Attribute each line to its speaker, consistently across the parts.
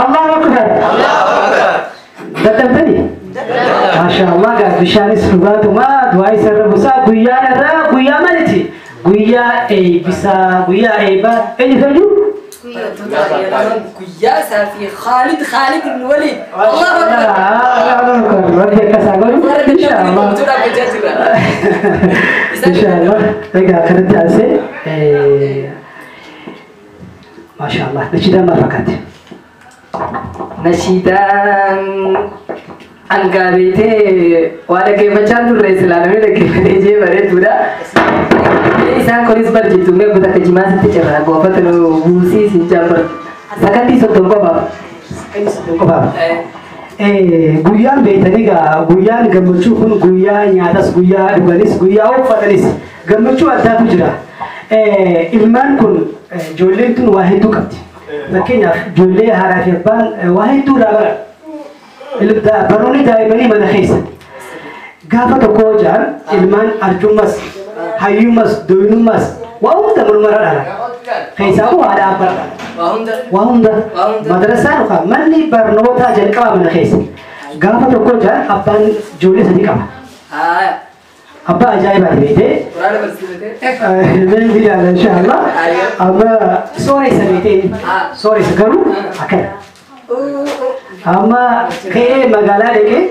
Speaker 1: الله أكبر دتبني ما شاء الله قال بشان السبات وما دواي سر بسا قويا نرى قويا مالتي قويا أي بسا قويا أي با أي فجو
Speaker 2: قويا سافي خالد بن الوليد الله أكبر
Speaker 1: ودي كساقول إن شاء الله إن شاء الله رجع كنت أسي ما شاء الله نشيدا مركات
Speaker 2: نشيدان أنقابيته وانا كيف جاندو الرئيس العالمي لكيف نجي بريد بدا إنسان كوريس برجيتو مي بدا كجماعة تجرى قوفتنا ووسي سنجابر سكتي ستنقو باب
Speaker 1: guyyaan beeytanii gaa guyyaan gammachuu kun guyyaa nyaatas guyyaa dhuganis guyyaa uffatanis gammachuu addaatu jira ilmaan kun ijoolleen tun waa hedduu qabdi fakkeenyaaf ijoollee haaraa fi abbaan waa hedduudhaa bara baroonni daa'imanii mana keessa gaafa tokko jaan ilmaan arjummas hayyummas doyinummas waa hunda mulmara dhala keessaa haadha abbaa وهunda madrasaan uqa manni barnoota jalqaba mana keessa gaafa tokko jaan abbaan ijoollee sadii qaba abbaa ajaa'ibaati beekte min bilaala inshallah amma sooressa beekte sooressa garuu akkana amma ka'ee magaalaa dhaqee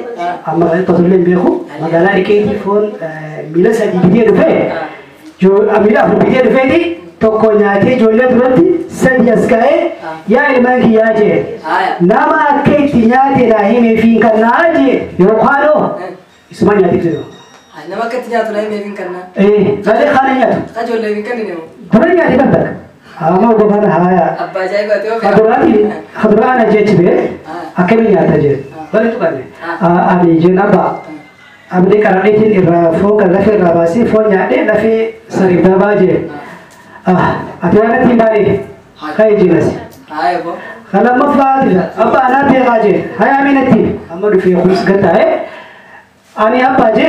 Speaker 1: amma tosullee beeku magaalaa dhaqee foon miila sadii bitee dhufee miila afur bitee dhufeeti tokko nyaatee ijoollee duratti sadii as ka'ee yaa ilmaan kiyyaa jee nama akka itti nyaate naa himee fi kannaa jee yookaanoo isuma nyaatee jiru.
Speaker 2: nama akka itti nyaatu naa himee fi kannaa.
Speaker 1: Galee kaana nyaatu.
Speaker 2: Ka ijoollee fi kanneen immoo.
Speaker 1: Dura nyaatee kan takka. Amma gobaan haaya.
Speaker 2: Abbaa ajaa'ibaati yoo
Speaker 1: Haduraana jechi bee akkamiin nyaata jee bari tuqanne ani jeen abbaa. Abdii qaradheetiin irraa foon kan lafee irraa baasee foon nyaadhee lafee sariif dabaa jee. Ati waan ati maali? Kaya jiras. Kalau mafadil, apa anak dia kaje? Hai aminati. Amma dufi khus gata ani apa je?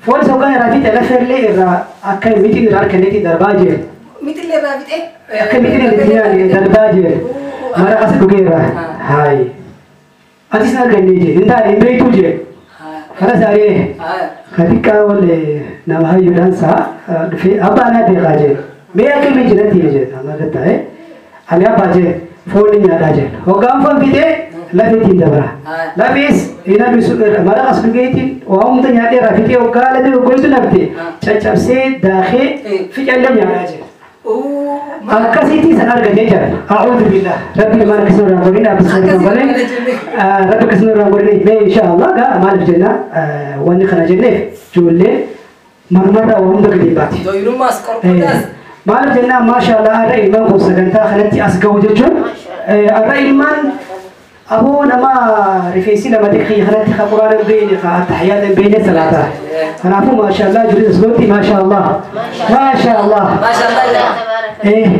Speaker 1: Fon sokan rafi teleferle ra akai meeting ra kaneti darbaje.
Speaker 2: Meeting le rafi
Speaker 1: akai meeting le diani darbaje. Mara kas dugera. Hai. Ati sana ganneje. Inta imbe tuje. Kana sare. Ketika oleh nama Yudansa dufi apa anak dia kaje? मैं आके में जनती है जेता मैं कहता है अलिया बाजे फोन नहीं आता जे वो काम फोन भी दे लबे तीन दबरा लबेस इना भी हमारा असल गई थी वो हम तो यहाँ दे रखी थी वो काले दे वो कोई तो लगती चच्चर से दाखिल फिर अल्लाह यहाँ आजे अक्कासी थी सनार गए जर आऊद बिल्ला रब्बी मान किस्म रामोरी ना बिस्मिल्लाह बोले रब्बी किस्म रामोरी मैं इंशाअल्लाह का माल जना वानी खना जने चूल्हे मरमरा वो हम तो कभी बात
Speaker 2: तो यूँ मास्क कर
Speaker 1: मालूम जना माशाअल्लाह अरे इमान को सगंता खनती असगाव जचो अरे इमान अबो नमा रिफेसी नमा देखी खनती खकुरान बेन खा तहयात बेन सलाता खनाफो माशाअल्लाह जुरी सगोती माशाअल्लाह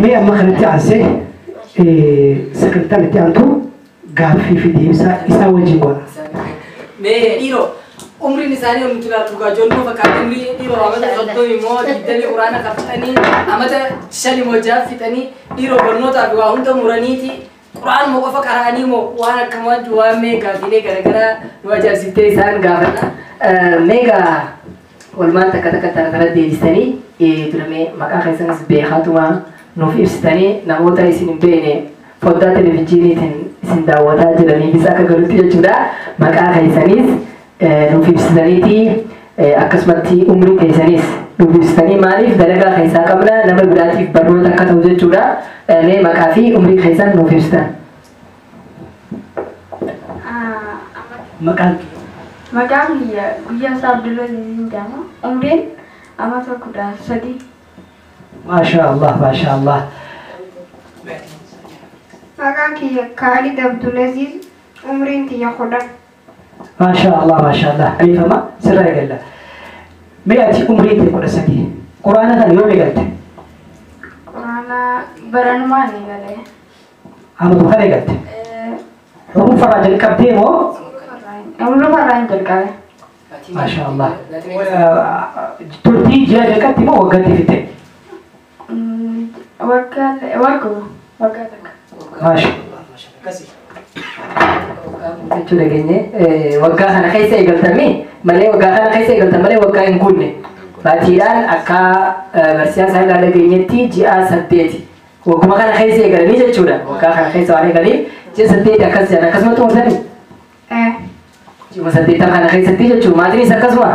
Speaker 1: मैं अम्मा खनती आसे सगंता नती अंतु गाफी फिदी इसा वजीबा
Speaker 2: मैं इरो umri ni sani orang tulah tuka jono pakai umri iro ramada soddo imo jidani urana kaptani amata shali moja fitani iro bernota dua untuk muraniti Quran mau apa karani mau wana kama dua mega dine gara-gara dua jar sitte san gafana mega walman kata-kata kata di sini itu namanya maka kaisan sebehatuma nofi istani namota isin bene foda televisi tin sindawata jelani bisa kagaruti juga maka kaisanis nuufibsitaniiti akkasumatti umrii keessanis nuufibsitanii maaliif dalagaa keessaa qabna nama biraatiif barnoota akka ta'u jechuudha mee maqaa fi umrii keessan nuufibsitan.
Speaker 3: Maqaan guyyaa isaa Abdullaa Ziziin jedhama. Umriin amata 13.
Speaker 1: Maashaallah.
Speaker 3: Maqaan kiyya Khalid Abdulaziz umriin kiyya 10.
Speaker 1: ما شاء الله أي فما سر يقول له مئة عمري تقول سدي قرآن هذا اليوم يقول
Speaker 3: قرآن برنامج يقول
Speaker 1: أنا بخير يقول هم فرج الكبدين هو
Speaker 3: هم فرج الكبدين
Speaker 1: ما شاء الله ترتي جاء الكبدين وقتي في تي
Speaker 3: وقتك
Speaker 1: maashaallah kasi
Speaker 2: jechuudha geenye waggaa kana keessa eegaltamii malee waggaa kana keessa eegaltan malee waggaa hin kunne baatiidhaan akka barsiisaa isaa ilaala geenyetti ji'a 8 wagguma kana keessa eegalanii jechuudha waggaa kana keessa waan eeganiif ji'a 8 akkas jedhan akkasuma xumurtanii ji'uma 8 kana keessatti jechuudha maatiinis akkasuma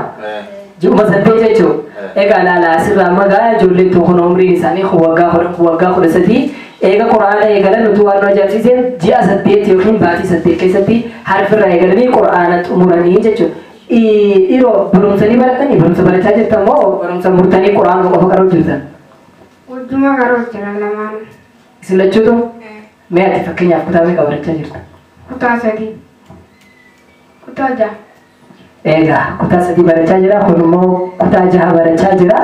Speaker 2: ji'uma 8 jechuudha egaa laala asirraa amma gaa ijoolleen tokko umriin isaanii waggaa 13 eega quraana eegalan nuti waan ajaa'ibsiiseen ji'a 8 yookiin baatii 8 keessatti harfirraa eegalanii quraana xumuranii jechuudha. Dhiiroo barumsanii baratanii barumsa barachaa jirtan moo barumsa murtanii quraana qofa qaroo jirtan?
Speaker 3: Wajjuma qaroo jira lamaan.
Speaker 2: Isin lachuutu? Mee ati fakkeenyaaf kutaa meeqa barachaa jirta?
Speaker 3: Kutaa 3. Kutaa 6.
Speaker 2: Egaa kutaa 3 barachaa jira kun immoo kutaa 6 barachaa jira.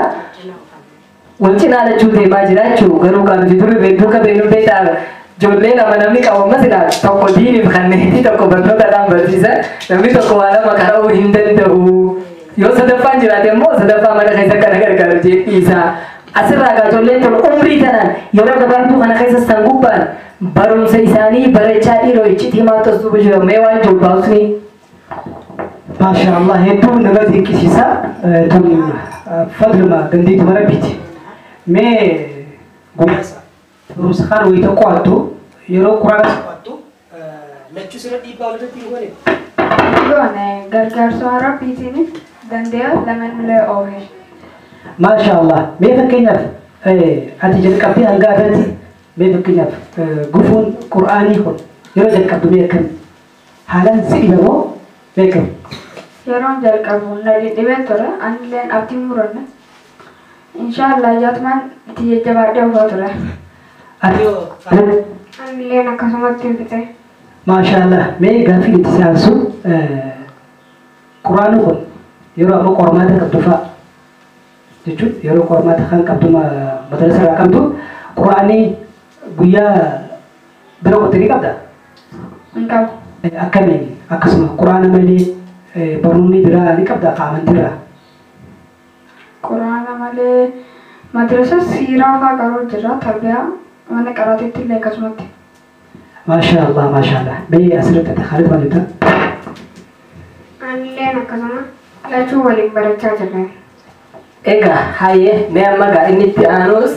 Speaker 2: Wanti lachuu deemaa jira jechuudha garuu kan jiru beektuu qabeenyu beektaa ijoollee nama namni qabamas ilaala tokko diiniif kanneetii tokko barnootaadhaan barsiisa namni tokko waa lama qara'uu hin danda'u yoo sadaffaan jiraate immoo sadaffaa mana keessa kana gargaaru jechuudha asirraa gaa ijoolleen tolu umrii tanaan yeroo gabaabduu kana keessa san gubbaan barumsa isaanii barachaa dhiiroo iccitii maata osoo jira mee waan jolbaasni
Speaker 1: maashaallah hedduu nama dinqisiisa tun fadluma dandeetti marabbiti mee guyyaasa barumsa kana wayita qo'attu yeroo quraana qo'attu lachuu sirra dhiibbaa walitti hin goone.
Speaker 3: Goone gargaarsa rabbiitiin danda'e lamaan oole.
Speaker 1: Maashaallah mee fakkeenyaaf ati jalqabdee hanga irratti mee fakkeenyaaf gufuun quraanii kun yeroo jalqabdu mee akkam haalaan si dhibamoo beekamu.
Speaker 3: Yeroon jalqabu na dhibee ture anilleen abdii muranne. Inshaallah jaatmaan itti jajjabaadhee ufaa ture. Anilleen akkasumatti fite.
Speaker 1: Maashaallah mee gaaffii itti siyaansu quraanni kun yeroo amma qormaata qabdu fa'a jechuun yeroo qormaata kan qabdu madrasa irraa qabdu quraanii guyyaa bira qottee ni qabda.
Speaker 3: Hin qabu.
Speaker 1: Akkamiin akkasuma quraana malee barnoonni biraa ni qabda qaamantirraa.
Speaker 3: Quraana malee madrasa siiraa fa'aa qaroo jira tarbiyaa mana qaraateetti illee akkasumatti.
Speaker 1: Maashaallah maashaallah mee asirratti ati haalit maal jettan?
Speaker 3: Anilleen akkasuma lachuu waliin barachaa jirra.
Speaker 2: Egaa hayyee mee amma gaa inni itti aanus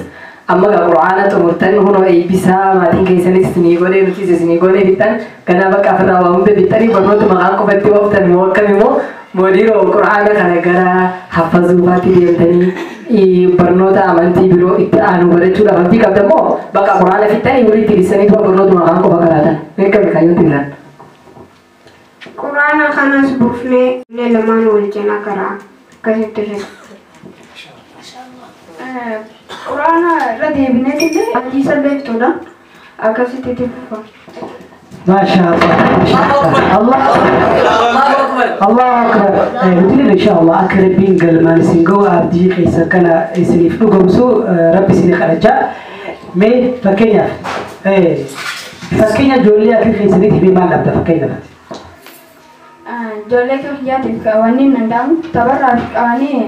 Speaker 2: amma gaa quraana xumurtan hunoo eebbisaa maatiin keessanis isinii godhee nutis isinii godhee bittan ganaa bakka afirraa waa hunda bittanii barnoota maqaan qofatti ooftan moo akkam immoo moodiiroo quraana kana gara haffazuufaatti deemtanii barnoota amantii biroo itti aanu barachuudhaaf amantii qabda moo bakka quraana fittanii walitti hidhissanii barnoota maqaan qofa karaatan beekame kayyootti bilan.
Speaker 3: Quraana kanas buufnee lamaan wal cinaa karaa akkasitti jira. Quraana irra deebinee illee ajjiisa beektuudha akkasitti fufa.
Speaker 1: Maashaallah Allah akbar nuti inshallah akka rabbiin galmaan isin ga'u abdii keessa kana isiniif dhugoomsu rabbi isin kadhachaa mee fakkeenya ijoollee akka keessanitti mee maal dhabda fakkeenyaaf?
Speaker 3: Ijoollee kiyyaatiif wanni hin danda'amu tapharraa qabanii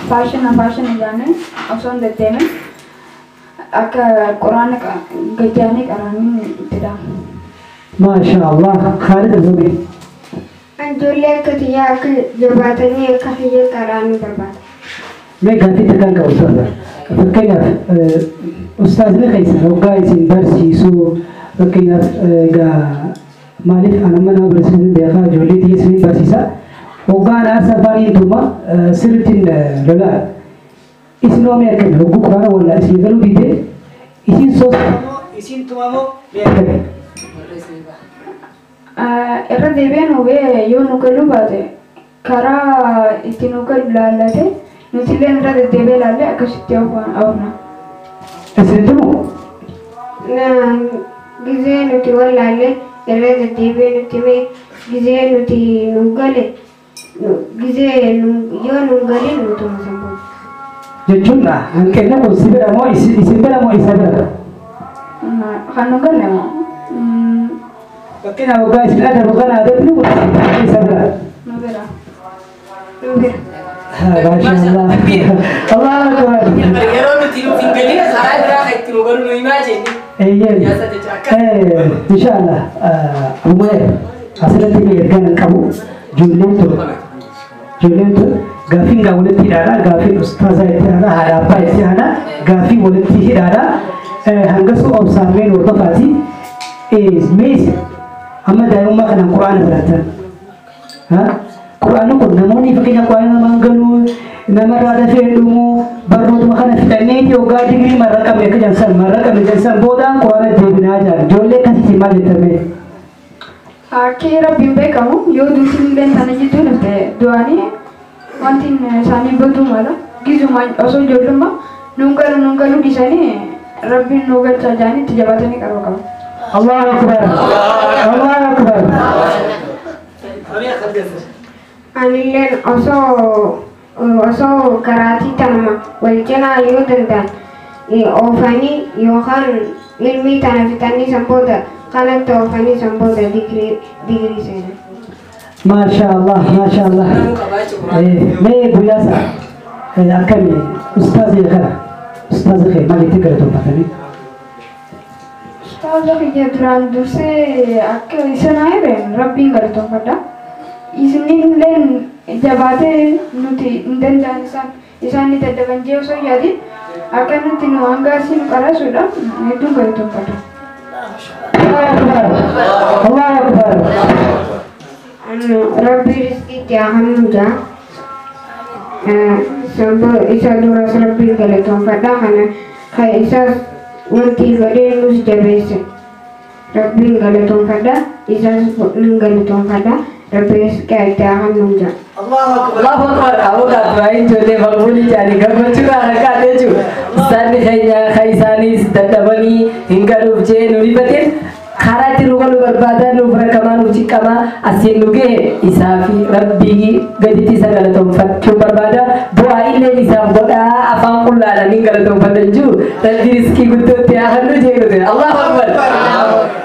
Speaker 3: faashina jaanii osoo hin deddeemin akka quraana gajjaanii qaranii itti dhaamu.
Speaker 1: Maashaallah Khalid Azumi.
Speaker 3: Ijoollee akka xiyyaa akka jabaatanii akka hiyyee qaraanii barbaada.
Speaker 1: Mee gaaffii kan qabu sana fakkeenyaaf ustaazni keessa hoggaa isin barsiisuu fakkeenyaaf egaa maaliif anamma nama barsiisuun beekaa ijoollee xiyya isin barsiisa hoggaan haasa afaaniin tuma sirriitiin lolaa isin oomee akkami hogguu quraana wallaa isin galuu diidee isin soosamoo isin tumamoo mee akkami?
Speaker 3: Irra deebiin hubee yoo nu galu baate karaa itti nu galu laallate nuti illee irra deddeebi'ee laallee akkasitti oofna.
Speaker 1: Isinitti moo?
Speaker 3: Gizee nuti wallaallee irra deddeebi'ee nuti mee gizee nuti nu gale gizee yoo nu galee nuti masammoo.
Speaker 1: Jechuun hanqinni kun si bira moo isin bira moo isa bira?
Speaker 3: Kan nu galle moo?
Speaker 1: Fakkeenyaaf hoggaa isin adabu kana adabni kun isa bira.
Speaker 3: Nu bira. Nu bira.
Speaker 1: Maashaallah. Allah akbar.
Speaker 2: Yeroo nuti nuuf hin galin karaa biraa kan itti nu galu nu himaa jenni.
Speaker 1: Eeyyee.
Speaker 2: Yaasa jecha akka
Speaker 1: إن شاء الله عمر أصلا تبي يرجع الكابو جولنتو غافين غولتي دارا غافين أستاذ يتانا هرابا يتانا غافين ولتي دارا هنگسو أبصارين وطفاتي ميز أما دايما ما كان القرآن براتن ها قرآن كون نموني فكينا قرآن مانغلو نمرة فيلمو برود ما كان فتنيتي وقاعد يجري مرة كم يكجنسان بودا قرآن ديبنا جار جولة كسي ما لتمه
Speaker 3: Akhirnya bimbe kamu, yo dusin dan tanah itu nanti doani, wantin sani betul malah, gitu mah, asal jodoh mah, nunggalu di sini, Rabbin nunggal saja ni tijabatan ni karo kamu.
Speaker 1: Allah Akbar, Allah Akbar.
Speaker 4: Anilen asal karati tanama, walcena yo dandan, ofani yo kan ilmi tanah fitani sampoda. Kalian tahu fani sambil dari degree saya.
Speaker 1: Masya Allah. Biasa. Kami Ustaz ya kan. Ustaz ya mari kita kerja tempat ini.
Speaker 3: Ustaz ya duran duse aku isana ya Rabbi kerja tempat dah. Isnin len jabate nuti dan jangan isani tidak banjir so jadi akan nanti nuangga sin kara sudah itu kerja tempat.
Speaker 1: Allah Akbar.
Speaker 4: Rabbi rizki tiahan muda. Sebab isa dura Rabbi kalau tuan pada kana kai isa nanti gade nus jabese. Rabbi kalau tuan pada isa kalau tuan pada Rabbi rizki tiahan muda.
Speaker 2: Allahu Akbar. Aku dah terakhir jodoh balbuli jadi gambar juga agak ada juga. Sani khaisani dadabani hingga rupje nuri batin. Kharati rugal berbada nubra kama nuci kama asin nuge isafi Rabbi gaditi sagala tomfat berbada doa ile isam boda afang kullana ninggal tomfat ju dan rizki gutu tiahan nu je gutu Allahu Akbar.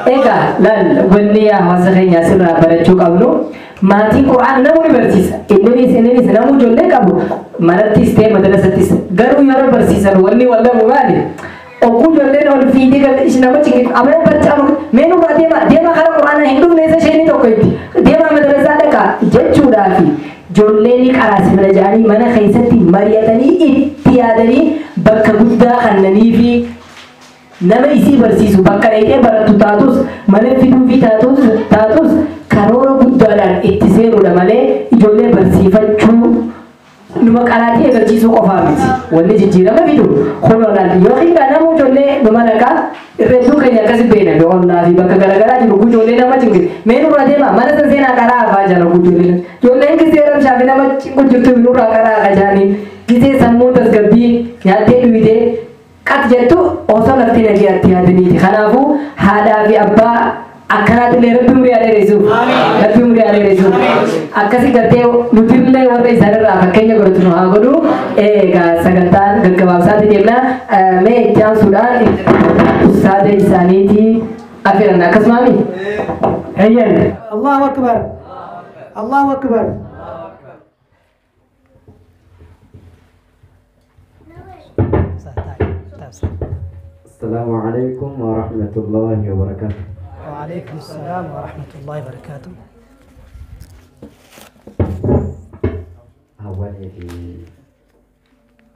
Speaker 2: Eka lan wenniya hasakhinya sirra barachu qablu mati Quran namu bersisa ini namu jolle kabu maratis te madrasatis garu yaro bersisa wanni walla mubali Oku jolle non fidi kan isnama cikit abe baca menu ba dema kara Quran Hindu nese sheni to koiti dema madrasa daka jechu dafi jolle ni kara sibra jari mana khaisati mariyatani ittiyadani bakka gudda khannani fi nama isi barsisu bakka ite baratu tatus male fidu fi tatus karoro gudda dan ittiseru da male jolle barsifachu numa karate agarsiisuu qofaa miti wanni jijjiirama fidu kunuunaan yookiin namu ijoollee numa naqa irreedduu keenya akkasi beena do'onnaa fi bakka garaagaraa jiru ijoollee nama cingiri meenurraa deema mana san seenaa karaa afaa jala ijoolleen gisee ramshaa fi nama cinqu jirtu nurraa karaa qajaanii gisee sammuu tasgabbii nyaattee dhuydee qat jettu osoo lafti nagaatti yaadaniiti kanaafuu haadhaa fi abbaa akkanat le rabbi muri ale rezu akkasi garte nutirle warra isarra fakkenya godhatu ha godu ga sagantaan gaggababsaati jenna me jan sudan ustade isaniti afiran akasmami ayyan Allahu akbar
Speaker 5: Assalamualaikum warahmatullahi wabarakatuh.
Speaker 1: Waalaikumsalam warahmatullahi wabarakatuh.
Speaker 5: Awalnya di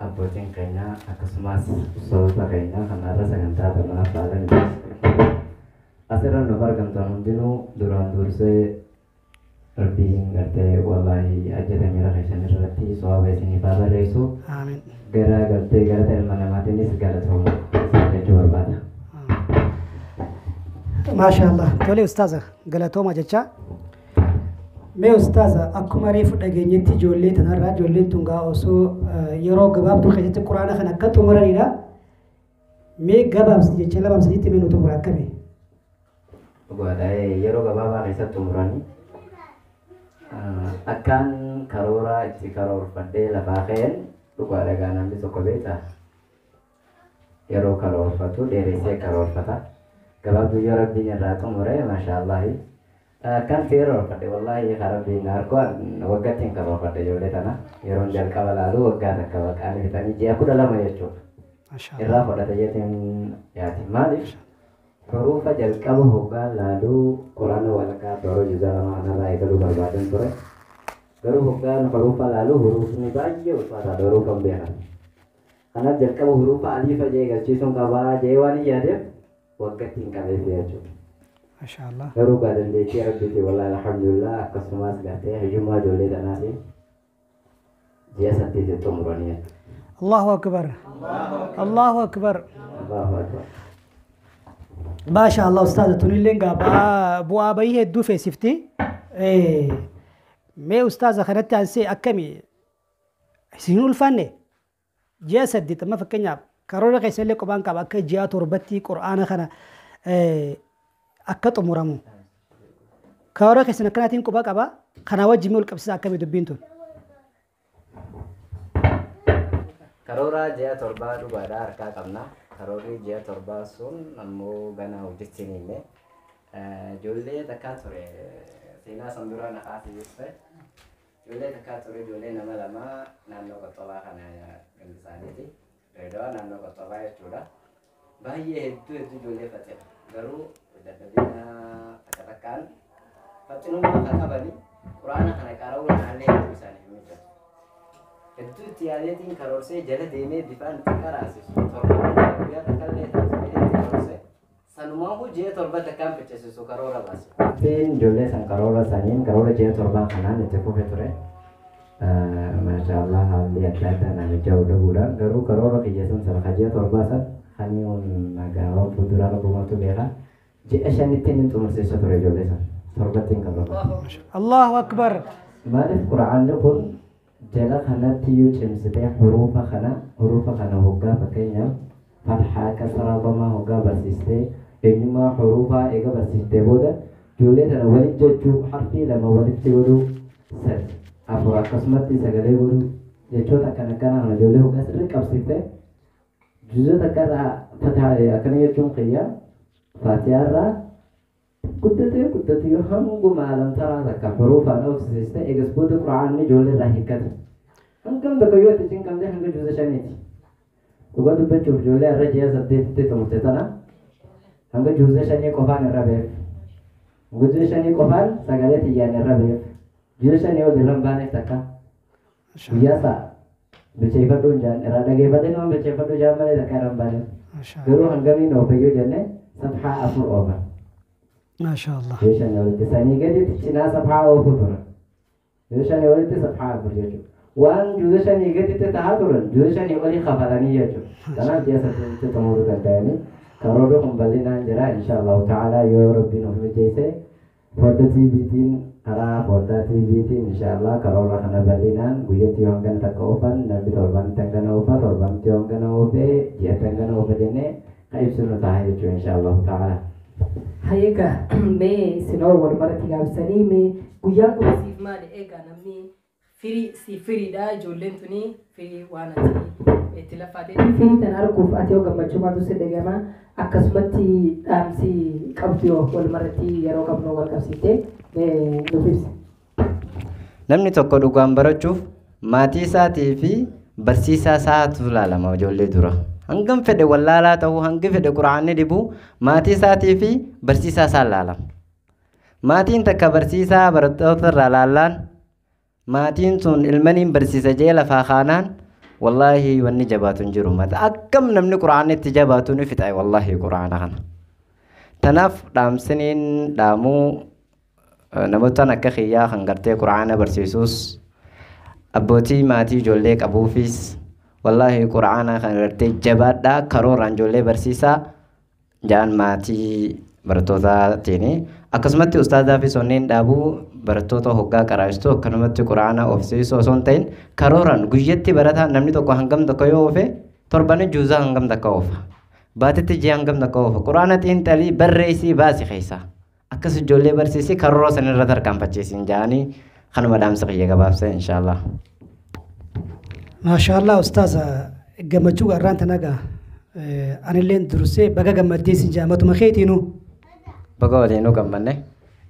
Speaker 5: abbootiin keenya akkasumas uffata keenya kan irra sagantaa kanaa faalan asirra nuuf argamtan hundinuu duraan dursee rabbiin gartee wallaahi ajjatamira keessan irratti so'aaba isinii barreessu gara gartee gara ilma namaatiinis galatoomu jechuu barbaada.
Speaker 1: Maashaallah tole ustaaza galatooma jecha mee ustaaza akkuma reefu dhageenyetti ijoollee tanarraa ijoolleen tun gaa osoo yeroo gabaabduu keessatti quraana kan akka xumuranidha mee gabaabsi jecha labaabsanitti mee nu xumura akkami
Speaker 5: dhugaadhaa yeroo gabaabaa keessatti xumuranii akkaan karoora itti karoorfadhee lafaa ka'een dhugaadhaa gaa namni tokko beektaa yeroo karoorfatu dheeressee karoorfata gabaabduu yoo rabbiin irraa xumure maashaallahi kan karoorfadhe wallaahi rabbiin harkoon waggattiin karoorfadhe ijoollee tana yeroon jalqaba laalu waggaa takka baqaan bitanii ji'a 12 jechuudha irraa fudhate jetiin yaati maaliif حروف jalqaba hoggaa laaluu quraana walakkaa toroo juzaa lama kanarraa eegaluu barbaadan ture garuu hoggaan hurufa laaluu hurufni baay'ee ulfaata doruu kan beekan kanaaf jalqaba hurufa aliifa jee galchiisuun qabaa jee waan yaadeef waggatti hin qabeef jechuudha.
Speaker 1: Mashaallah.
Speaker 5: Garuu gaa dandeettii rabbiiti wallaahi alhamdulillah akkasumas gartee hiyyummaa ijoollee tanaatiin ji'a 8 xumuranii jechuudha.
Speaker 1: Allahu akbar. Allahu akbar.
Speaker 5: Allahu akbar.
Speaker 1: ما شاء الله أستاذ تونيلينغا بو أبيه الدوفة سفتي ما أستاذ خدت عن سي أكمي سينو الفن جسد دي تما فكنيا كارورا كيسل لك بانك أك جاء تربتي قرآن خنا أكتر مرامو كارورا كيسنا كناتين كوبا كبا خنا وجه مول كبسة أكمي دبينتون
Speaker 5: كارورا جاء تربة دوبارة أركا كمنا karoorri ji'a torbaa sun ammoo gana hojjechiinillee ijoollee takkaa ture seenaa san dura naqaati jette ijoollee takkaa ture ijoollee nama lama naannoo qoxobaa kana galbisaaniiti Dirreedawaa naannoo qoxobaa jechuudha baay'ee hedduu ijoollee faxira garuu dadhabina takka takkaan faxinummaa kan qabani quraana kana qara'uu naallee hedduu isaanii mijatu hedduu itti yaadeetiin karoorsee jala deemee bifaan itti qaraasisu torba takkallee taasifamee sanumaan hojii torba takkaan fichisiisu karoora baase. Tiin ijoollee san karoora saniin karoora ji'a torbaa kanaan itti fufe ture. Maashaallah haalli adda addaa namicha hodhabuudha. Garuu karoora kiyya sun sana ji'a torbaa san kaniin nagaa fuuldura rabumatu beeka. Ji'a shanitti inni xumursiisa ture ijoollee san torbatti hin qabamu.
Speaker 1: Allahu akbar.
Speaker 5: Maaliif quraanni kun jala kanatti yoo cimsitee hurufa kana hoggaa fakkeenyaaf fathaa kasraa bamaa hoggaa barsiistee eenyummaa hurufaa eega barsiistee booda ijoollee tana walitti jechuu harfii lama walitti godhuu sadi afur akkasumatti sagalee godhuu jechoota akkana akkanaa ijoollee hoggaa sirrii qabsiiftee juuzoota akkanaa fathaa akkana jechuun qiyyaa faatiyaarraa guddatee yoo hanguma alamtaraa takka hurufaan oofsisiiste eegas booda quraanni ijoollee irraa hiikkate hangam takka yoo itti cinqamte hanga juuza shaniiti dhugaa dubbachuuf ijoollee irra ji'a 8tti xumurte tana hanga juuza shanii qofaan irra beef juuza shanii qofaan sagalee tiyyaan irra beef juuza shanii ol irra hin baaneef takka guyyaa sa'a bilcheeffadhuu hin jaan irraa dhageeffadhee nama bilcheeffadhuu jaan malee takka irra hin baaneef garuu hangamiin oofayyuu jenne sabxaa afur oofan.
Speaker 1: ما شاء الله.
Speaker 5: يوشان يولد سني قدي تشنا سبحة أو كفر. يوشان يولد سبحة برجع. وان جوزشان يقدي تتهاورن جوزشان يولي خفلاني يجوا. كنا جالس تتمر كتاني. كارورهم بلينا جرا إن شاء الله تعالى يا ربي نفهم جيسه. فردتي بيتين كرا فردتي بيتين إن شاء الله كارورا خنا بلينا. بيجي يوم كان تكوفن نبي توربان تنگنا أوفا توربان تيوم كنا أوفه جيا تنگنا أوفه دينه كيف سنو تاهي إن شاء الله تعالى.
Speaker 6: Hayega me sinor wal marati gabsani me guyaan kun siif maali eega namni firi da ijoolleen tuni firi waan ati itti lafaatee firi tan arguuf ati yoo gammachuu maatu si dhagama akkasumatti dhaamsi qabdu yoo wal marati yeroo qabnu wal qabsiite nuuf ibsi.
Speaker 5: Namni tokko dhugaan barachuuf maatii isaatii fi barsiisaa isaatu ilaalama ijoollee dura. Hangam fedhe wallaalaa ta'uu hangi fedhe quraanni dhibu maatii isaatii fi barsiisaa isaa ilaalama. Maatiin takka barsiisaa barattoota irraa laallaan maatiin sun ilmaniin barsiisa jee lafaa kaanaan wallaahi wanni jabaatu hin jiru mata akkam namni quraanni itti jabaatu ni fixa wallaahi quraana kana. Tanaaf dhaamsiniin dhaamuu namoota akka kiyyaa kan gartee quraana barsiisuus abbootii maatii ijoollee qabuufis wallahi quraana kan irratti jabaadha karooraan ijoollee barsiisaa jaan maatii barattootaatiini akkasumatti ustaazaa fi sonneen dhaabuu barattoota hoggaa qaraa'istu akkanumatti quraana oofsiisuu osoo hin ta'in karooraan guyyatti barataa namni tokko hangam tokko yoo oofe torbani juuzaa hangam takka oofa baatitti ji'a hangam takka oofa quraana xiinxalii barreessii baasi keessaa akkas ijoollee barsiisii karoora sanirra tarkaanfachiisin jaanii kanuma dhaamsa qiyya gabaabsa inshaallah.
Speaker 1: ما شاء الله أستاذ جمجوا قران تناقة أنا اللي درسي بقى جمدتي سجامة ما خيتينو
Speaker 5: بقى ولينو كمبنة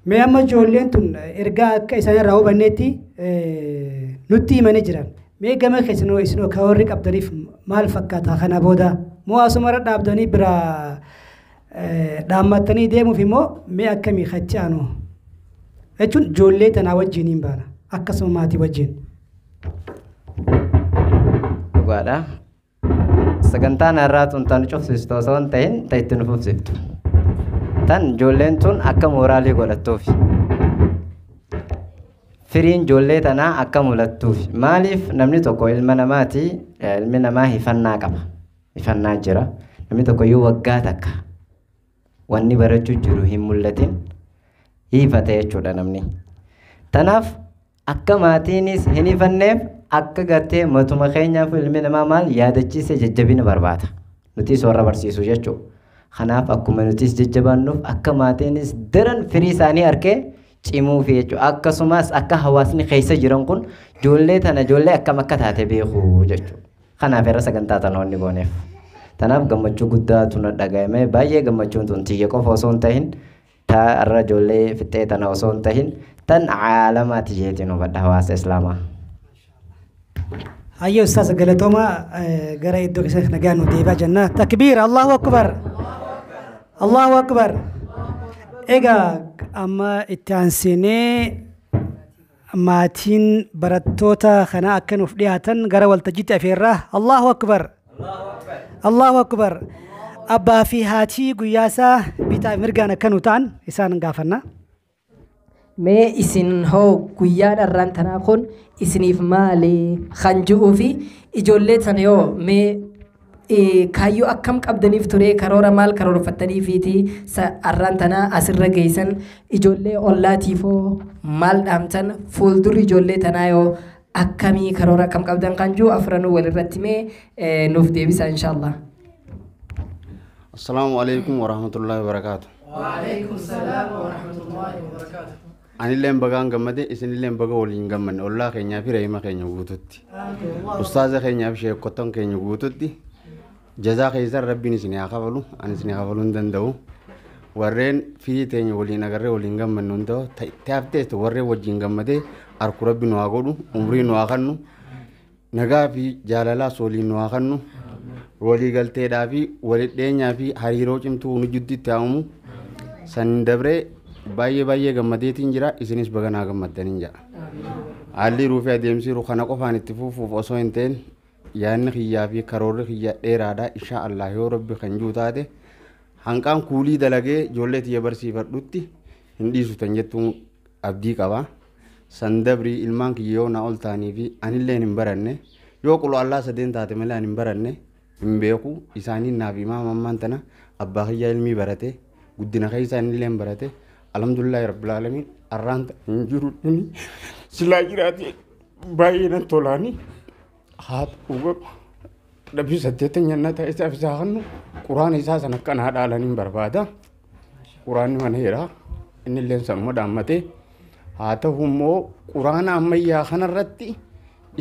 Speaker 1: ما أما جولين تون إرجع كيسان راو بنيتي نتي مانجران ما جمع كيسانو إسنو كوريك أبداني مال فكات خنا بودا مو أسمر أبداني برا dhaammattanii deemuuf immoo mee akkamii qachaanu jechuun ijoollee tanaa wajjiniin baana akkasuma maatii wajjin.
Speaker 5: Dhugaadha. Sagantaan har'aa tun tan cufsiistu osoo hin ta'in itti nu fufsiftu. Tan ijoolleen tun akka mooraalii godhattuufi. Firiin ijoollee tanaa akka mul'attuufi. Maaliif namni tokko ilma namaati ilmi namaa hifannaa qaba. Hifannaa jira. Namni tokko yoo waggaa takka wanni barachuu jiru hin mul'atin hiifate jechuudha namni. Tanaaf akka maatiinis hin hifanneef akka gartee matuma keenyaaf ilmi namaa maal yaadachiise jajjabina barbaada. Nutis warra barsiisu jechuudha. Kanaaf akkuma nutis jajjabaannuuf akka maatiinis daran firii isaanii arkee cimuufi jechuudha. Akkasumas akka hawaasni keessa jiran kun ijoollee tana ijoollee akkam akka taate beeku jechuudha. Kanaaf irra sagantaa tanoonni gooneef. Tanaaf gammachuu guddaatu na dhagahame baay'ee gammachuun tun tiyya qofa osoo hin tahin irra ijoollee fixee tana osoo hin tahin tan caalamaati jeetiin hubadha hawaasa islaamaa.
Speaker 1: Ayyo ustaz galatooma gara iddoo keessatti nagaa nu deebaa jenna. Takbiir Allahu akbar. Allahu akbar. Egaa amma itti aansinee maatiin barattoota kana akka nuuf dhiyaatan gara waltajjiitti afeerraa. Allahu akbar. Allahu akbar. Abbaa fi haatii guyyaasaa bitaa mirgaan akka nu ta'an isaan gaafanna.
Speaker 6: Mee isin hoo guyyaa dharraan tanaa kun isiniif maali kan ji'uu fi ijoollee sana yoo mee kaayyoo akkam qabdaniif ture karoora maal karoorfattaniifiiti har'aan tanaa asirra geessan ijoollee ollaatiifoo maal dhaamtan fuuldurri ijoollee tanaa yoo akkamii karoora akkam qabdan kan jiru afranuu walirratti mee nuuf deebisa inshallah.
Speaker 7: Assalamu alaikum warahmatullahi wabarakatuh.
Speaker 2: Wa alaikum salam warahmatullahi wabarakatuh.
Speaker 7: Anilleen bagaan gammade isinilleen baga waliin gammanne ollaa keenyaa fi reema keenya guututti. Ustaaza keenyaa fi sheekottan keenya guututti. Jazaa keessan rabbiin isin haa kafalu ani isin kafaluu hin danda'u. Warreen firii teenya waliin agarree waliin gammannu hin ta'u taaftees warreen wajjin gammadee harku rabbi nu haa godhu umrii nu haa kennu nagaa fi jaalalaas waliin nu haa kennu walii galteedhaa fi walitti dhiyeenyaa fi hariiroo cimtuu nu jidduutti haamu san dabree baay'ee gammadeetiin jira isinis baga naa gammaddaniin jira. Haalli ruufii adeemsiru kana qofaan itti fufuuf osoo hin ta'in yaadni kiyyaa fi karoorri kiyyaa dheeraadha insha Allah yoo rabbi kan juu taate hanqaan kuulii dalagee ijoollee tiyya barsiifadhutti hin dhiisu tan jettuun abdii qaba. San dabrii ilmaan kiyya yoo na ol ta'anii fi anilleen hin baranne yoo qulu Allah sadeen taate malee ani hin baranne hin beeku isaanii naaf imaam ammaan tana abbaa kiyyaa ilmii barate guddina keessa isaanilleen barate alhamdulillahi rabbil alamin arraan hin jiru silaa jiraate baay'ee nan tolaani haa dhuga dhabii saddeetan nyannaa ta'e isaaf isaa kannu quraan isaa san akkanaa dhaalaniin barbaada quraanni mana heeraa innilleen sanuma dhaammatee haa ta'u immoo quraana ammayyaa kanarratti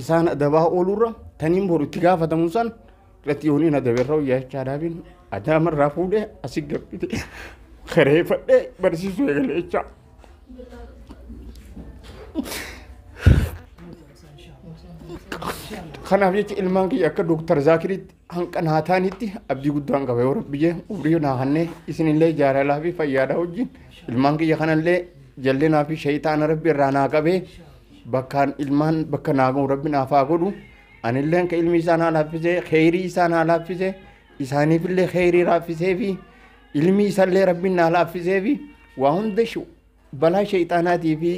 Speaker 7: isaan adabaa oolurra taniin boru itti gaafatamu san irratti yooniin adabeerra uyyachaadhaafin adaamarraa fuudhee asii gabbite kareeffadhee barsiisuu eegaleechaa. Kanaaf jecha ilmaan kiyya akka Dooktar Zaakiritti hanqa naa taanitti abdii guddaan qaba yoo rabbiyyee umrii naa kennee isinillee jaalalaa fi fayyaadhaa wajjin ilmaan kiyya kanallee jallinaa fi shayitaana rabbi irraa naa qabee bakkaan ilmaan bakka naa gahu rabbi naaf haa godhu anilleen ka ilmi isaa naa laaffisee kheyrii isaa naa laaffisee isaaniifillee kheyrii laaffisee fi ilmi isallee rabbi naa laaffisee fi waa hunda balaa shayitaanaatii fi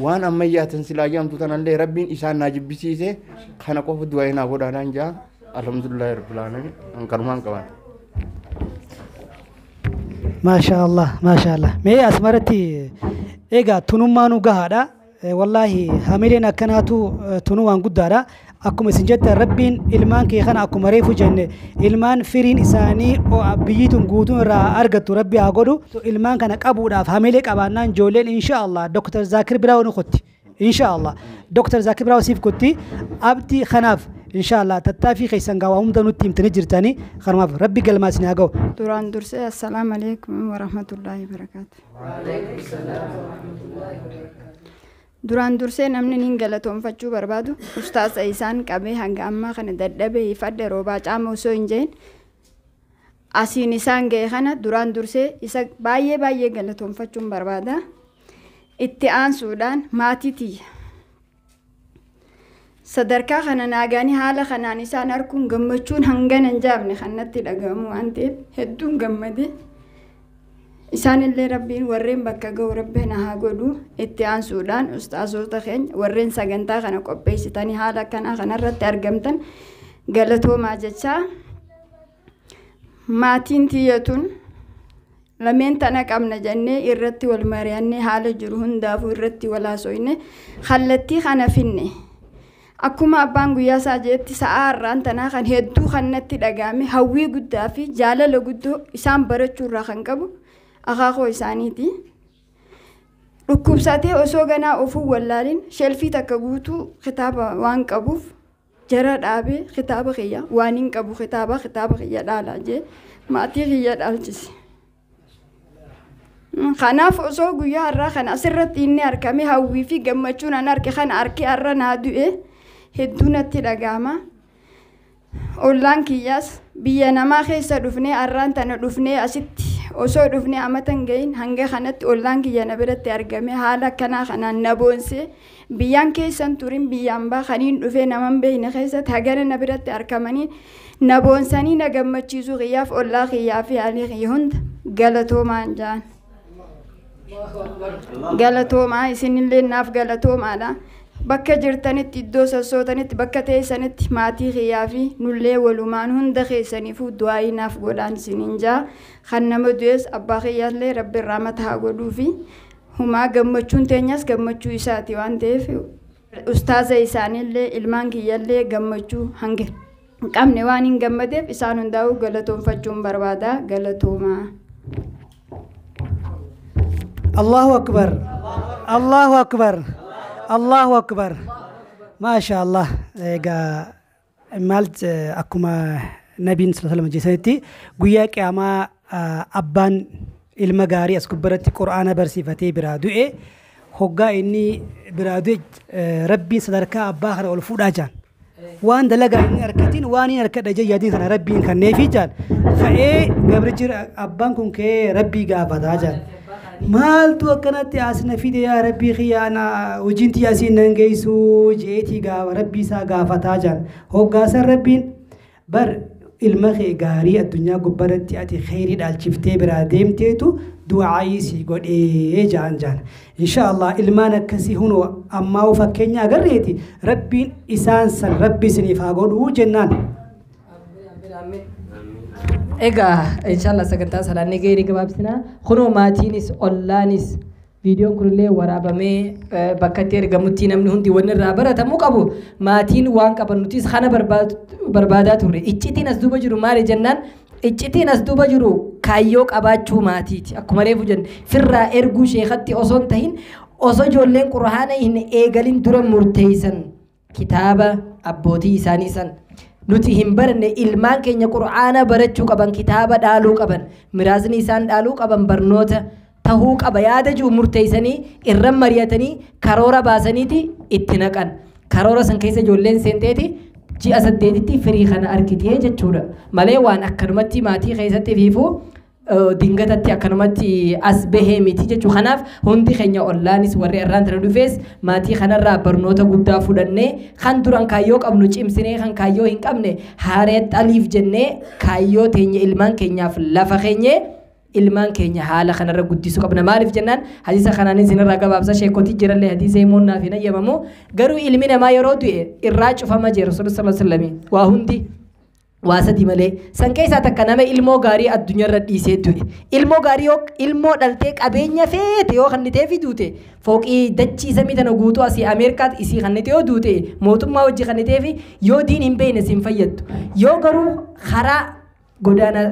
Speaker 7: waan ammayyaatan silaa jaamtu tanallee rabbiin isaan naa jibbisiise kana qofa du'aa naa godhaadhaan jaa alhamdulillahi rabbil alamin ankarumaan qaban.
Speaker 1: Maashaallah mee asmarratti egaa tunummaanu gahaadha wallahi hamileen akkanaatu tunu waan guddaadha akkuma isin jetta rabbiin ilmaan kee kana akkuma reefu jenne ilmaan firiin isaanii biyyitun guutuun irraa argattu rabbi haa godhu ilmaan kana qabuudhaaf hamilee qabaannaan ijoolleen inshallah Dr. Zakir Biraaw nu qotti inshallah Dr. Zakir Biraaw siif qotti abdii kanaaf inshallah tattaaffii keessan gaawaa hunda nutti himtanii jirtanii kanumaaf rabbi galmaa isin haa ga'u.
Speaker 3: Duraan dursee assalaamu alaikum warahmatullahi wabarakatuh. Duraan dursee namni niin galatoonfachuu barbaadu ustaasa isaan qabee hanga ammaa kana dadhabee ifadhe roobaa caama osoo hin jeen asiin isaan ga'e kana duraan dursee isa baay'ee galatoonfachuun barbaada. Itti aansuudhaan maatii tiyya. Sadarkaa kana naagaanii haala kanaan isaan arguun gammachuun hangana hin jaamne kanatti dhagahamu waan ta'eef hedduun gammade. Isaanillee rabbiin warreen bakka ga'u rabbiin haa godhu. Itti aansuudhaan ustaazota keenya warreen sagantaa kana qopheessitanii haala akkanaa kanarratti argamtan galatoomaa jechaa. Maatiin tiyyatuun lameen tana qabna jennee irratti wal mari'annee haala jiru hundaafuu irratti wal haasofne kallattii kana finne. Akkuma abbaan guyyaa isaa jeetti sa'aa irraan tanaa kan hedduu kanatti dhagahame hawwii guddaa fi jaalala guddoo isaan barachuu irraa kan qabu akaakoo isaaniiti. Dhukkubsatee osoo ganaa ofuu wallaalin shelfii takka guutuu kitaaba waan qabuuf jara dhaabee kitaaba kiyya waan hin qabu kitaaba kiyya dhaalaa jee maatii kiyya dhaalchise. Kanaaf osoo guyyaa har'aa kana asirratti inni argame hawwii fi gammachuun an arge kana harki har'a naa du'e hedduu natti dhagahama. Ollaan kiyyaas biyya namaa keessa dhufnee har'aan tana dhufnee asitti osoo dhufnee amatan gahin hanga kanatti ollaan kiyya na biratti argame haala akkanaa kanaan na boonsee biyyaan keessan turin biyyaan baakaniin dhufee naman beekne keessatti hagana na biratti argamanii na boonsanii na gammachiisuu kiyyaaf ollaa kiyyaa fi haalii kiyya hunda galatoomaan jaan. Galatoomaa isinillee naaf galatoomaadha. Bakka jirtanitti iddoo sossootanitti bakka teessanitti maatii kiyyaa fi nullee walumaan hunda keessaniifuu du'aayii naaf godhaan isiniin jaa. Kan nama du'es abbaa kiyyaallee rabbi irraa mataa haa godhuu fi humaa gammachuun teenyas gammachuu isaati waan ta'eef ustaaza isaaniillee ilmaan kiyyaallee gammachuu hanga hin qabne waan hin gammadeef isaan hundaa'uu galatoonfachuun barbaada. Galatoomaa.
Speaker 1: Allahu akbar. Allahu akbar. Allahu akbar. Masha Allah. Egaa malt akkuma nabiin sallallahu alaihi wasallam jeesanitti guyyaa qiyaamaa abbaan ilma gaarii as gubbaratti qur'aana barsiifatee biraa du'e hoggaa inni biraa du'e rabbiin sadarkaa abbaa kana ol fuudhaa jaan. Waan dalagaa inni harkatiin waan inni harkadha jayyadiin kana rabbiin kanneefi jaan. Ka'ee gabrichi abbaan kun ka'ee rabbii gaafataa jaan. Maaltu akkanatti asna fide yaa rabbii khiyaana hojiinti yaasiin nan geessu jeetii gaafa rabbii isaa gaafataa jaan. Hoggaasan rabbiin bar ilma kee gaarii addunyaa gubbaratti ati khayrii dhaalchiftee biraa deemteetu du'aayii si godhee jaan. Inshaallah ilmaan akkasii hunoo ammaa fakkeenya agarreeti rabbiin isaan san rabbi isiniif haa godhuu jennaan.
Speaker 6: Egaa inshallah sagantaa salaannee gaarii gabaabsinaa kunoo maatiinis ollaanis viidiyoon kunillee waraabamee bakka itti ergamutti namni hundi wanni irraa baratamuu qabu maatiin waan qaban nutis kana barbaadaa turre iccitiin as duuba jiru maali jennaan iccitiin as duuba jiru kaayyoo qabaachuu maatiiti akkuma reefu jenne firraa erguu sheekatti osoo hin tahin osoo ijoolleen quraana hin eegalin dura murteessan kitaaba abbootii isaanii san nuti hin baranne ilmaan keenya quraana barachuu qaban kitaaba dhaaluu qaban miraasni isaan dhaaluu qaban barnoota tahuu qaba yaada jiru murteessanii irra mari'atanii karoora baasaniiti itti naqan karoora san keessa ijoolleen seenteeti ji'a 8tti firii kana argitee jechuudha malee waan akkanumatti maatii keessatti fiifuu dingatatti akkanumatti as bahee miti jechuu kanaaf hundi keenya ollaanis warri irraan tana dhufees maatii kanarraa barnoota guddaa fudhannee kan duran kaayyoo qabnu cimsinee kan kaayyoo hin qabne haareet aliif jennee kaayyoo teenya ilmaan keenyaaf lafa keenyee ilmaan keenya haala kanarra guddisuu qabna maaliif jennaan hadiisa kanaan isinirraa gabaabsa sheekotii jirallee hadiisa himuun naaf hin ayyamamu garuu ilmi namaa yeroo du'e irraa cufama jee rasuulli sallallahu alaihi wasallam waa hundi waasati malee san keessaa takka nama ilmoo gaarii addunyaarra dhiisee du'e ilmoo gaarii yoo ilmoo dhaltee qabeenya feete yoo kannitee fi duute fooqii dachii samii tana guutuu asii ameerikaatti isii kannitee yoo duute mootummaa hojii kannitee fi yoo diin hin beekne siin fayyaddu yoo garuu karaa godaana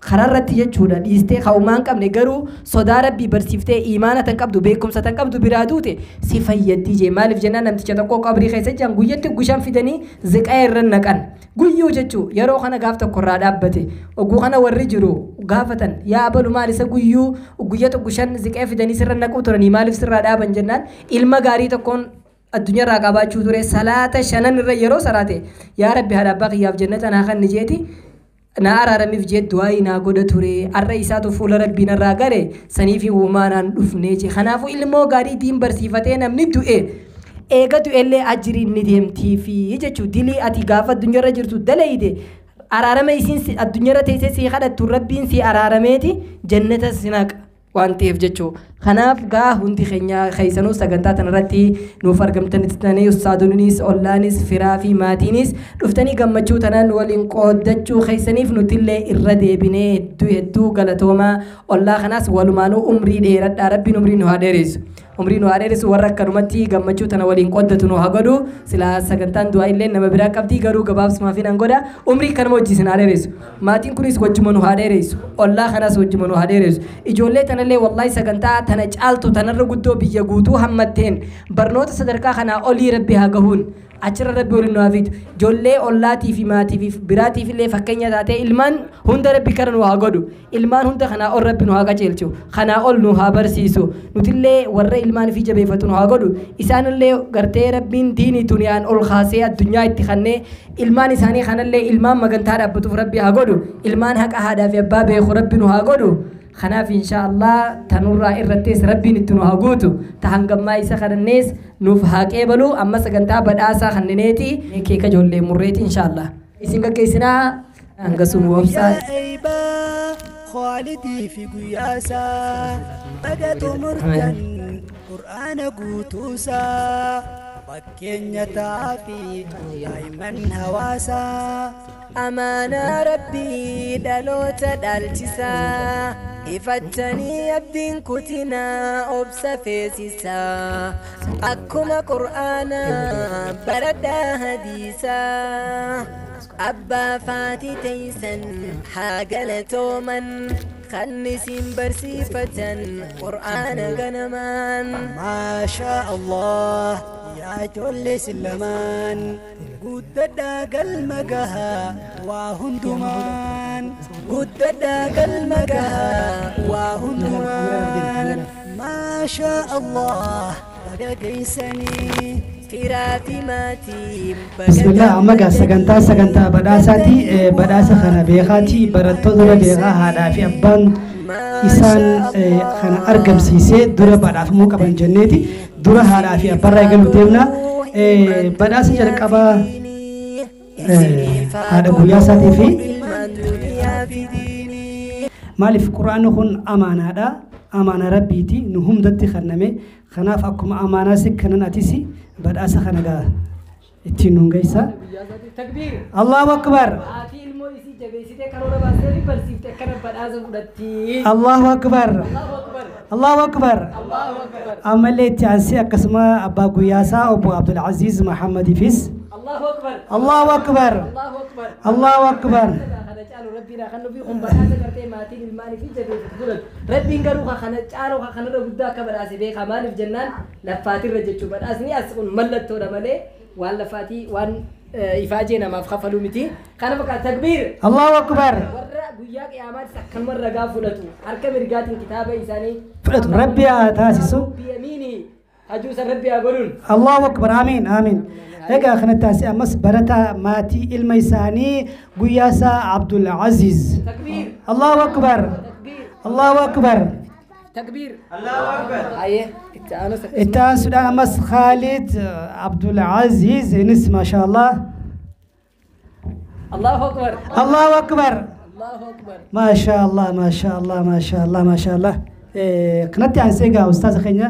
Speaker 6: kararratti jechuudha dhiistee hawumaan qabne garuu sodaa rabbii barsiiftee imaana tan qabdu beekumsa tan qabdu biraa duute si fayyaddi jee maaliif jennaan namticha tokko qabrii keessa jiran guyyatti gushaan fidanii ziqaa irra naqan guyyuu jechuu yeroo kana gaaf tokko irraa dhaabbate oguu kana warri jiru gaafatan yaa abalu maal isa guyyuu guyyatu gushaan ziqaa fidanii sirra naquu turanii maaliif sirraa dhaaban jennaan ilma gaarii tokkoon addunyaarraa qabaachuu ture salaata 5 irra yeroo salaate yaa rabbi haadha abbaa kiyyaaf jannata naa kan nijeeti na araaramiif jee du'aayi naa godha ture arra isaatu fuula rabbiin irraa gare sanii fi uumaanaan dhufnee jee kanaafuu ilmoo gaarii diin barsiifatee namni du'e eegatu illee ajiriin ni deemtii fi jechuu dilii ati gaafa addunyaarra jirtu dalayde araarama isiin addunyaarra teessee si kadhattu rabbiin si araarameeti jannata sinaqa waan ta'eef jechuu kanaaf gaa hundi keenya keessanuu sagantaa tanarratti nuuf argamtanii ustaadoninis ollaanis firaa fi maatiinis dhuftanii gammachuu tanaan waliin qooddachuu keessaniif nutillee irra deebinee hedduu galatoomaa ollaa kanaas walumaanuu umrii dheeradhaa rabbiin umrii nu haa dheeressu umrii nu haa dheeressu warra akkanumatti gammachuu tana waliin qooddatu nu haa godhu silaa sagantaan du'aa illee nama biraa qabdii garuu gabaabsumaa fi nan godha umrii kanuma wajjisin haa dheeressu maatiin kunis wajjuma nu haa dheeressu ollaa kanaas wajjuma nu haa dheeressu ijoollee tanallee wallaahi sagantaa tana caaltu tanarra guddoo biyya guutuu hammatteen barnoota sadarkaa kanaa olii rabbi haa gahuun achirra rabbi waliin nu haafitu ijoollee ollaatii fi maatii fi biraatiif illee fakkeenya taatee ilmaan hunda rabbi kana nu haa godhu ilmaan hunda kanaa ol rabbi nu haa qajeelchu kanaa ol nu haa barsiisu nutillee warra ilmaan fi jabeeffatu nu haa godhu isaanillee gartee rabbiin diinii duniyaan ol kaasee addunyaa itti kannee ilmaan isaanii kanallee ilmaan magantaa dhaabbatuuf rabbi haa godhu ilmaan haqa haadhaa fi abbaa beeku rabbi nu haa godhu خناف إن شاء الله تنورا إرتيس ربي نتنو هاقوتو تهنجم ما يسا خدنيس نوف هاكيبلو أما سكنتا بدأسا خننيتي كيكا جولي مريتي إن شاء الله إسنجا كيسنا أنقسم وفسات
Speaker 8: خالدي في قياسا بدأت مرتن قرآن قوتوسا بكين يتعافي دايما هواسا أمانة ربي دلوت دالتسا إفتني أبدين كتنا أبس فيسيسا أكما قرآنا بردا هديسا أبا فاتي تيسن حاجة لتومن خنسين برسيفة قرآن غنمان ما شاء الله يا جل سلمان قد داق المقها وهندمان قد داق المقها وهندمان ما شاء الله بدقيسني
Speaker 1: بسم الله أمجا سجنتا بداساتي بداسة خنا بيخاتي برتو درا بيخا هذا في أبان إنسان خنا أرجم سيسة درا بداف موك أبان جنتي درا هذا في أبان رجل تيمنا بداسة جرك أبا هذا بياساتي في مالي في القرآن هون أمانة ربيتي نهم دتي خنامي خناف أكم أمانة سكننا تيسي بدأسا خنقا اتنون قيسا
Speaker 6: تكبير
Speaker 1: الله أكبر الله أكبر الله أكبر أملي تعسي قسمة أبا قياسا أبو عبد العزيز محمد فيس الله أكبر الله أكبر الله أكبر ربنا خلنا فيهم بنات كرتي ماتين المال في جبل تقول ربي قالوا خنا تعالوا خنا ربدا كبر أسبي كمان في جنان لفاتي رجت شو بدأسني أسكون ملت تورا ملء وان لفاتي وان إفاجينا ما فخفلوا متي خنا بقى تكبير الله أكبر ورا بياك يا مات سكن مرة قافلتو أركب رجات الكتاب إنساني فلتو ربي أتاسسو بيميني أجوز ربي أقولون الله أكبر آمين آمين هيك خنا تاسي أمس برتا ماتي الميساني قياسا عبد العزيز تكبير الله أكبر تكبير الله أكبر تكبير الله أكبر أيه إتان سودان أمس خالد عبد العزيز نس ما شاء الله الله أكبر الله أكبر الله أكبر ما شاء الله ما شاء الله ما شاء الله ما شاء الله قناتي عن سيجا أستاذ خينا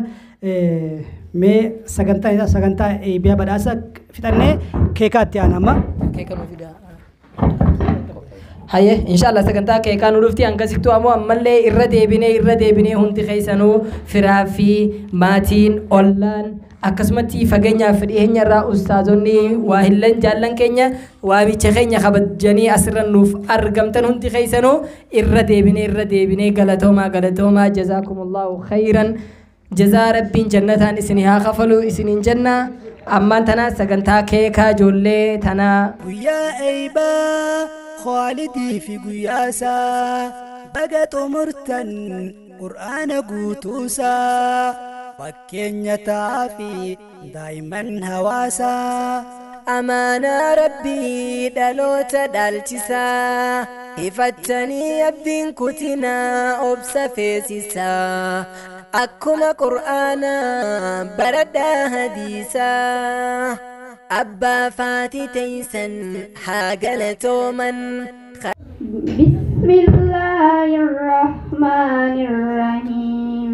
Speaker 1: مي سجنتا بيا بدأسا فتنة كيكات يعني أما كيكا ما في ده هاي إن شاء الله سجنتا كيكا نروفتي أنكسيتو أمو أملي إرد بني هنتي خيسانو فرافي ماتين أولان akkasumatti fageenya fedhiyeenya irraa ustaazonni waa hillan jaallan keenya waa bicha keenya kabajanii asirran nuuf argamtan hundi keessanuu irra deebinee galatoomaa jazaakumullahu khayran jazaa rabbiin jannataan isinii kafalu isiniin jenna ammaan tana sagantaa keekaa ijoollee tana
Speaker 8: guyyaa eeybaa khaalidii fi guyyaasaa baga xumurtan qur'aana guutuusaa fakkeenya taafi daa'iman hawaasaa
Speaker 6: amaanaa rabbii dhaloota dhaalchisaa ifatanii abdiin kutinaa obsa feesisaa akkuma qur'aanaa baradhaa hadiisaa abbaa faatii teeysan haa galatooman.
Speaker 3: بسم الله الرحمن الرحيم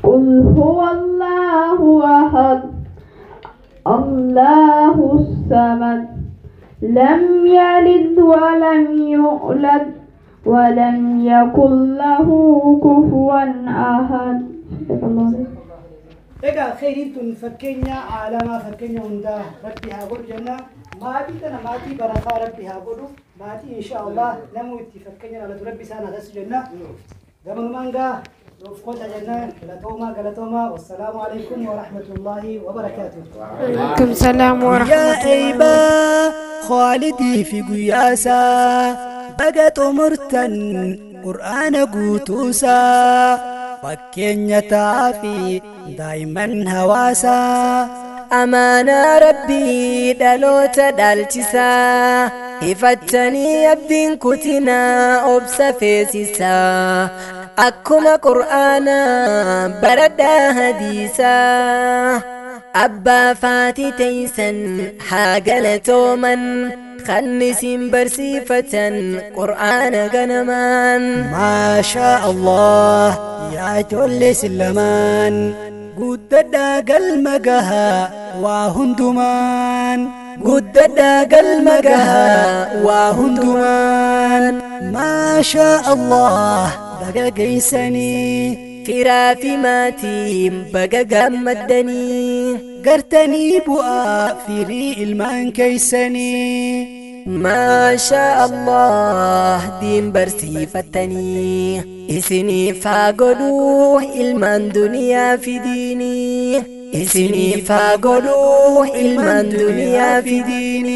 Speaker 3: قل هو الله أحد الله الصمد لم يلد ولم يولد ولم يكن له كفوا أحد.
Speaker 1: Egaa khayriin tun fakkeenya aalamaa fakkeenya hundaa rabbi haa godhu jenna. Maatii tana maatii barakaa rabbi haa godhu. Maatii inshaallah namuu itti fakkeenya dhalatu rabbi isaan haa taasisu jenna. Gamanumaan gaa uffata jenna galatoomaa wassalaamu alaikum wa rahmatullahi wa barakatuh.
Speaker 4: عليكم السلام ورحمة
Speaker 8: يا
Speaker 4: الله.
Speaker 8: أيبا خالدي في قياسا بقت أمرتن قرآن قوتوسا فكين يتعافي دايما هواسا
Speaker 6: أمانة ربي دلوت دالتسا ifatanii abdiin kutinaa obsa feesisaa akkuma qur'aanaa baradhaa hadiisaa abbaa faatii teeysan haa galatooman kan isin barsiifatan qur'aana ganamaan.
Speaker 8: ما شاء الله يا جل سلمان قددا قلمقها وهندمان قددا قلمقها وهندمان ما شاء الله بقى قيسني
Speaker 6: firaafi maatiin baga gammaddanii
Speaker 8: قرتني بؤا في المان كيسني
Speaker 6: ما شاء الله دين برسيفتني إسني فاقلوه إلمان دنيا في ديني إسني فاقلوه إلمان دنيا في ديني